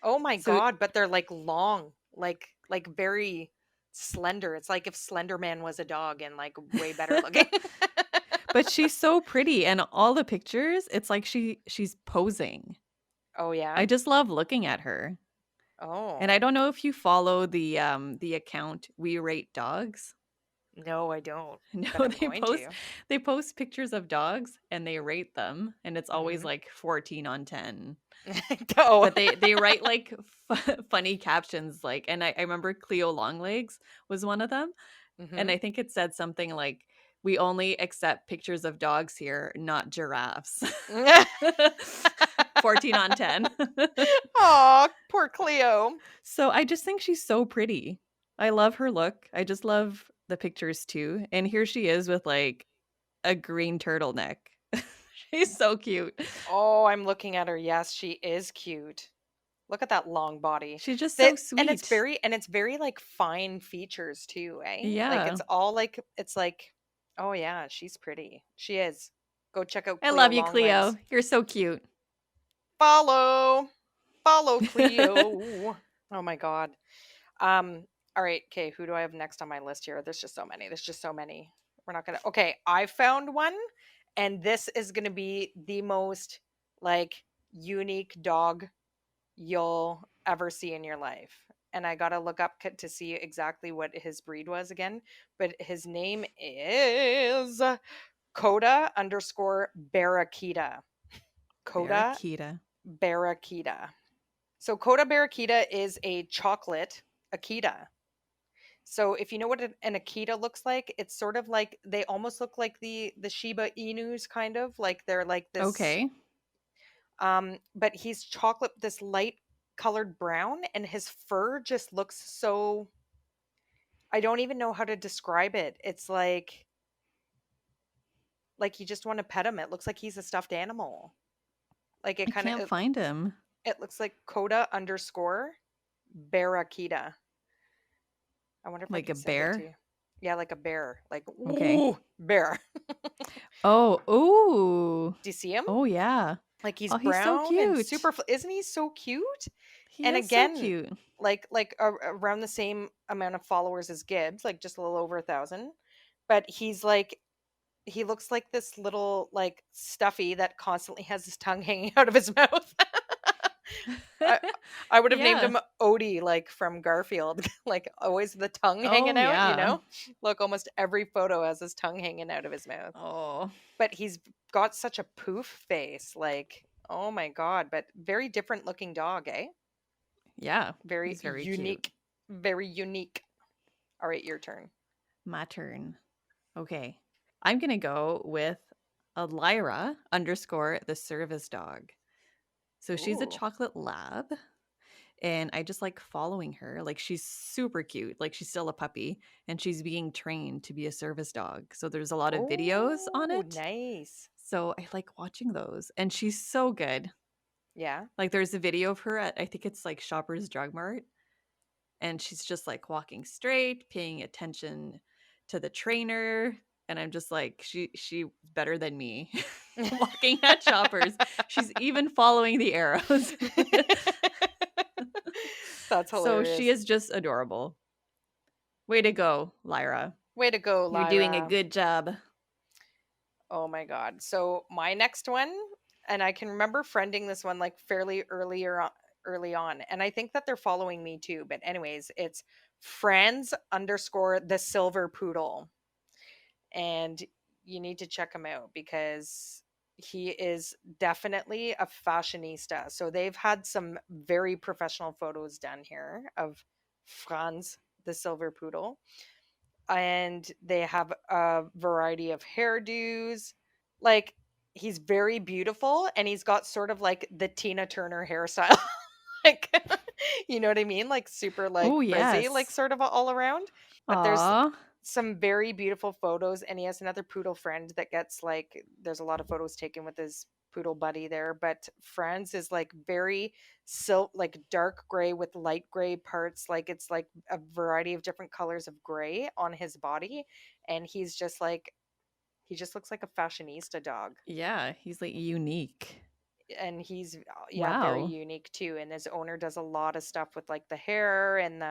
Oh my So, god, but they're like long, like very slender. It's like if Slender Man was a dog and like way better looking. but she's so pretty, and all the pictures, it's like she's posing. Oh yeah. I just love looking at her. And Oh. I don't know if you follow the account We Rate Dogs. No, I don't, but No, I'm going to. they post pictures of dogs and they rate them, and it's always Mhm. like 14 on 10. Oh. But they write like funny captions, like, and I remember Cleo Longlegs was one of them, and Mhm. I think it said something like, "We only accept pictures of dogs here, not giraffes." 14 on 10. Aw, poor Cleo. So I just think she's so pretty. I love her look. I just love the pictures too. And here she is with like a green turtleneck. She's so cute. Oh, I'm looking at her. Yes, she is cute. Look at that long body. She's just That so sweet. and it's very like fine features too, eh? Like Yeah. it's all like it's like oh yeah, she's pretty. She is. Go check out I Cleo love you, Longlegs. Cleo. You're so cute. Follow. Follow Cleo. Oh my god. All right, okay, who do I have next on my list here? There's just so many. There's just so many. We're not going to Okay, I found one and this is going to be the most like unique dog you'll ever see in your life. And I got to look up to see exactly what his breed was again, but his name is Coda underscore Barracuda. Coda Barracuda. Barracuda. So Coda Barracuda is a chocolate Akita. So if you know what an Akita looks like, it's sort of like they almost look like the Shiba Inus kind of like they're like this Okay. but he's chocolate this light colored brown and his fur just looks so I don't even know how to describe it. It's like you just want to pet him. It looks like he's a stuffed animal. Like it I kind of can't find him. it looks like Coda underscore Barracuda. I wonder if I Like a can send it to bear? you. Yeah, like a bear. Like Okay. ooh, bear. Oh, ooh. Do you see him? Oh, yeah. Like he's Oh, he's so brown and cute. super isn't he so cute? He And is so again, cute. around the same amount of followers as Gibbs, like just a little over 1,000. But he's like he looks like this little like stuffy that constantly has his tongue hanging out of his mouth. I I would have named Yeah. him Odie, like from Garfield, like always the tongue Oh, hanging out, you yeah. know? Look, almost every photo has his tongue hanging out of his mouth. Oh, But he's got such a poof face, like, oh my god, but very different looking dog, eh? yeah. Very He's very cute. unique. Very unique. All right, your turn. My turn. Okay. I'm going to go with a Lyra underscore the service dog. So she's a Ooh. chocolate lab, and I just like following her. Like she's super cute. Like she's still a puppy and she's being trained to be a service dog. So there's a lot of videos on Oh, it. nice. So I like watching those, and she's so good. Yeah. Like there's a video of her at, I think it's like Shoppers Drug Mart, and she's just like walking straight, paying attention to the trainer, and I'm just like she better than me. Walking at Shoppers. She's even following the arrows. That's So she hilarious. is just adorable. Way to go, Lyra. Way to go, You're doing a Lyra. good job. Oh my god. So my next one, and I can remember friending this one like fairly early on, and I think that they're following me too. But anyways, it's Franz underscore the silver poodle. And you need to check him out because he is definitely a fashionista. So they've had some very professional photos done here of Franz the silver poodle, and they have a variety of hairdos. Like he's very beautiful and he's got sort of like the Tina Turner hairstyle. Like you know what I mean? Like super like Oh, frizzy, like yes. sort of all around. But there's Aw. some very beautiful photos and he has another poodle friend that gets like there's a lot of photos taken with his poodle buddy there, but Franz is like very silk like dark gray with light gray parts, like it's like a variety of different colors of gray on his body, and he's just like he just looks like a fashionista dog, Yeah, he's like unique. and he's yeah very Wow. unique too, and his owner does a lot of stuff with like the hair and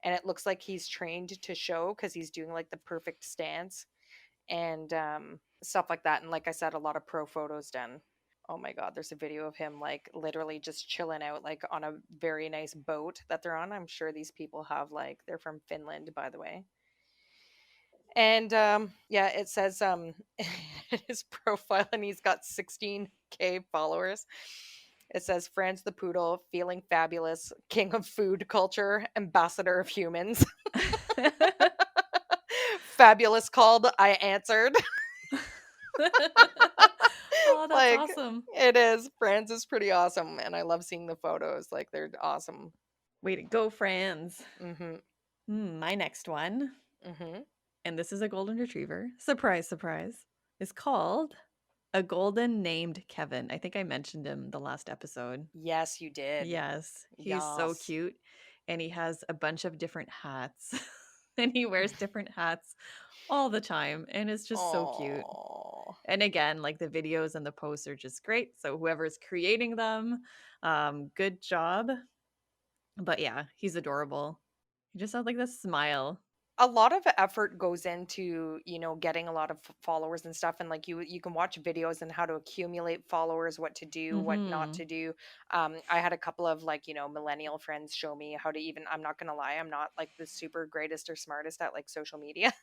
it looks like he's trained to show because he's doing like the perfect stance and stuff like that, and like I said, a lot of pro photos done. Oh my god, there's a video of him like literally just chilling out like on a very nice boat that they're on. I'm sure these people have like they're from Finland, by the way. And yeah, it says his profile and he's got 16K followers. It says Franz the Poodle, feeling fabulous, king of food culture, ambassador of humans. Fabulous called, I answered. Oh, that's Like awesome. it is. Franz is pretty awesome and I love seeing the photos. Like they're awesome. Way to go, friends. Mhm. My next one, Mhm. and this is a golden retriever. Surprise, surprise. Is called a golden named Kevin. I think I mentioned him the last episode. Yes, you did. Yes, he's so Yes. cute, and he has a bunch of different hats, and he wears different hats all the time, and it's just so cute. Oh. And again, like the videos and the posts are just great. So whoever's creating them, good job. But yeah, he's adorable. He just has like this smile. A lot of effort goes into, getting a lot of followers and stuff, and like you can watch videos on how to accumulate followers, what to do, what not Mm-hmm. to do. I had a couple of like, millennial friends show me how to even I'm not going to lie, I'm not like the super greatest or smartest at like social media.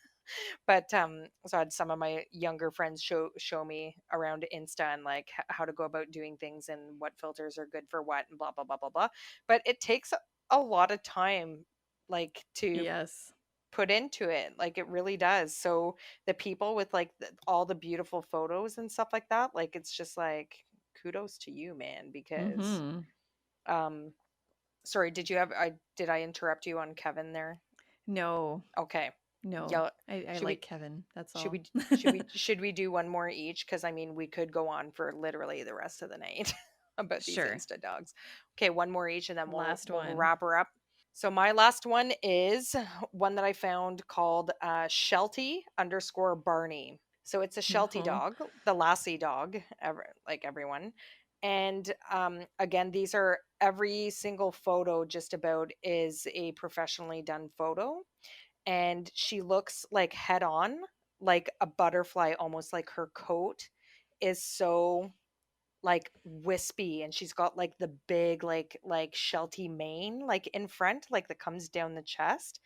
But so I had some of my younger friends show me around Insta and like how to go about doing things and what filters are good for what and blah blah blah blah blah. But it takes a lot of time like to Yes. put into it. Like it really does. So the people with like all the beautiful photos and stuff like that, like it's just like kudos to you, man, because Mhm. um sorry, did I interrupt you on Kevin there? No. Okay. No. Yeah. I Should like we Kevin. That's should all. we should we do one more each? Because I mean we could go on for literally the rest of the night about these Sure. Insta dogs. Okay, one more each and then we'll Last we'll one. wrap her up. So my last one is one that I found called Sheltie underscore Barney. So it's a Sheltie Oh. dog, the Lassie dog, like everyone. And again, these are every single photo just about is a professionally done photo. And she looks like head on, like a butterfly, almost like her coat is so like wispy and she's got like the big like shelty mane like in front like that comes down the chest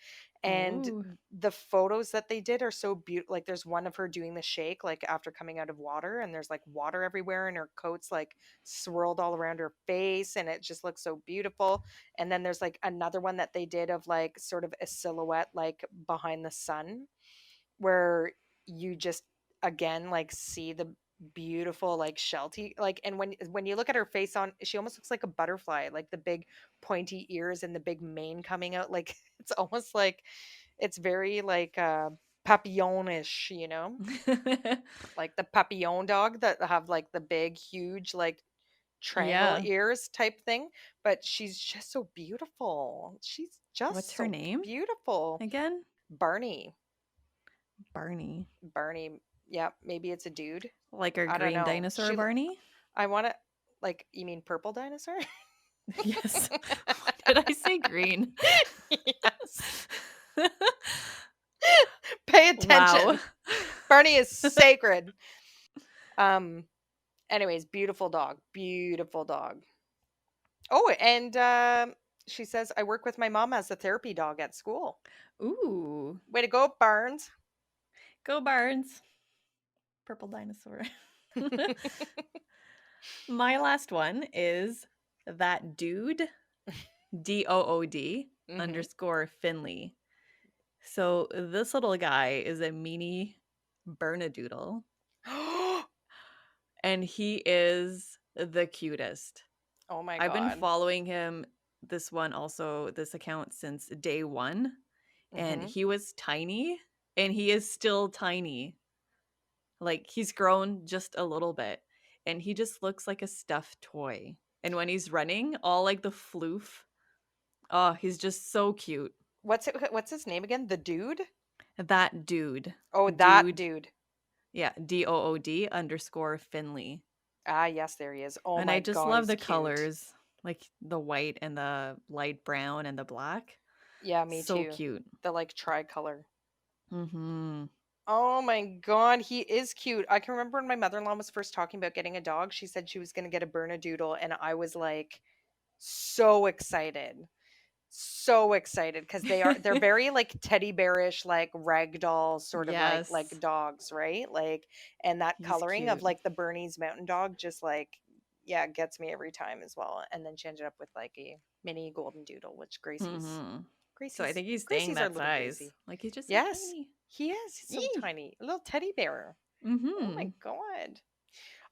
and Ooh. the photos that they did are so beautiful. Like there's one of her doing the shake like after coming out of water and there's like water everywhere and her coat's like swirled all around her face and it just looks so beautiful. And then there's like another one that they did of like sort of a silhouette like behind the sun where you just again like see the beautiful like shelty like. And when you look at her face on, she almost looks like a butterfly, like the big pointy ears and the big mane coming out like it's almost like it's very like papillonish, you know, like the papillon dog that have like the big huge like triangle Yeah. ears type thing. But she's just so beautiful, she's What's just her so name beautiful. again? Barney. Barney. Barney. Yeah, maybe it's a dude. Like our I don't green know. dinosaur Barney? I want to, like, you mean purple dinosaur? Yes. What did I say green? Yes. Pay Wow. attention. Barney is sacred. Um, anyways, beautiful dog. Beautiful dog. Oh, and she says, I work with my mom as a therapy dog at school. Ooh. Way to go, Barnes. Go Barnes. Purple dinosaur. My last one is that dude, DOOD Hmm. underscore Finley. So this little guy is a mini Bernedoodle, and he is the cutest. Oh my I've been God. following him, this one also, this account since day one, and Hmm. he was tiny, and he is still tiny. Like he's grown just a little bit, and he just looks like a stuffed toy. And when he's running, all like the floof. Oh, he's just so cute. What's his name again? The dude? That dude. Oh, that Dude. dude. Yeah, DOOD underscore Finley. Ah, yes, there he is. Oh And my I just God, love he's the cute. colors, like the white and the light brown and the black. Yeah, me So too. cute. The like tricolor. Mhm. Oh my God, he is cute. I can remember when my mother-in-law was first talking about getting a dog, she said she was going to get a Bernedoodle, and I was like so excited. So excited because they're very like teddy bearish, like ragdoll sort of like Yes. dogs, right? Like, and that He's coloring of cute. like the Bernese Mountain Dog just like, yeah, gets me every time as well. And then she ended up with like a mini golden doodle, which Mhm. So I Gracie's think he's staying Gracie's our that little size. Gracie. Like he's just so Yes, tiny. he is. He's so Eee. tiny, a little teddy bear. Oh my Mhm. God.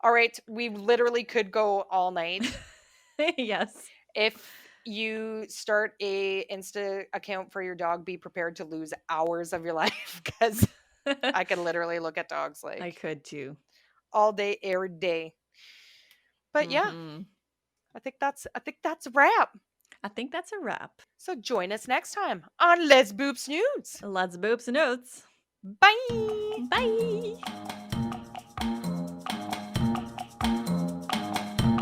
All right, we literally could go all night. Yes. If you start a Insta account for your dog, be prepared to lose hours of your life because I could literally look at dogs I like could too. all day, every day. But yeah, Mhm. I think that's a wrap. I think that's a wrap. So join us next time on Let's Boop Snoots. Lots of boops and notes. Bye. Bye.